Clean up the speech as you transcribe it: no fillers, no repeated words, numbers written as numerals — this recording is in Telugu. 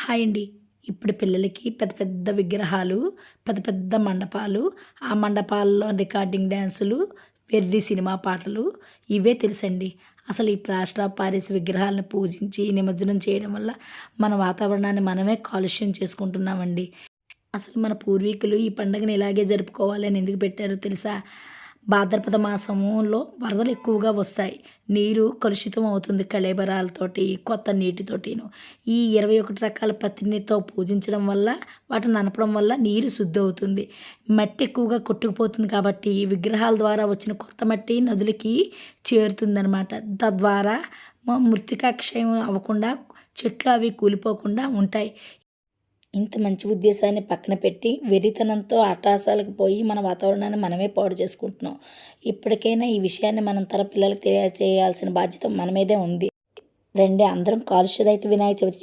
హాయ్ అండి. ఇప్పుడు పిల్లలకి పెద్ద పెద్ద విగ్రహాలు, పెద్ద పెద్ద మండపాలు, ఆ మండపాల్లో రికార్డింగ్ డాన్సులు, వెర్రి సినిమా పాటలు ఇవే తెలుసండి. అసలు ఈ ప్లాస్టర్ ఆఫ్ పారిస్ విగ్రహాలను పూజించి నిమజ్జనం చేయడం వల్ల మన వాతావరణాన్ని మనమే కాలుష్యం చేసుకుంటున్నామండి. అసలు మన పూర్వీకులు ఈ పండుగని ఇలాగే జరుపుకోవాలని ఎందుకు పెట్టారో తెలుసా? భాద్రపద మాసములో వరదలు ఎక్కువగా వస్తాయి. నీరు కలుషితం అవుతుంది కళేబరాలతోటి, కొత్త నీటితోటిను. ఈ 21 రకాల పత్రినితో పూజించడం వల్ల, వాటిని ననపడం వల్ల నీరు శుద్ధవుతుంది. మట్టి ఎక్కువగా కొట్టుకుపోతుంది కాబట్టి, ఈ విగ్రహాల ద్వారా వచ్చిన కొత్త మట్టి నదులకి చేరుతుందనమాట. తద్వారా మృత్తికా క్షయం అవ్వకుండా, చెట్లు అవి కూలిపోకుండా ఉంటాయి. ఇంత మంచి ఉద్దేశాన్ని పక్కన పెట్టి వెర్రితనంతో అట్టహాసాలకు పోయి మన వాతావరణాన్ని మనమే పాడు చేసుకుంటున్నాం. ఇప్పటికైనా ఈ విషయాన్ని మనం పిల్లలకు తెలియచేయాల్సిన బాధ్యత మన మీదే ఉంది. రండి అందరం కాలుష్య రహిత వినాయక చవితి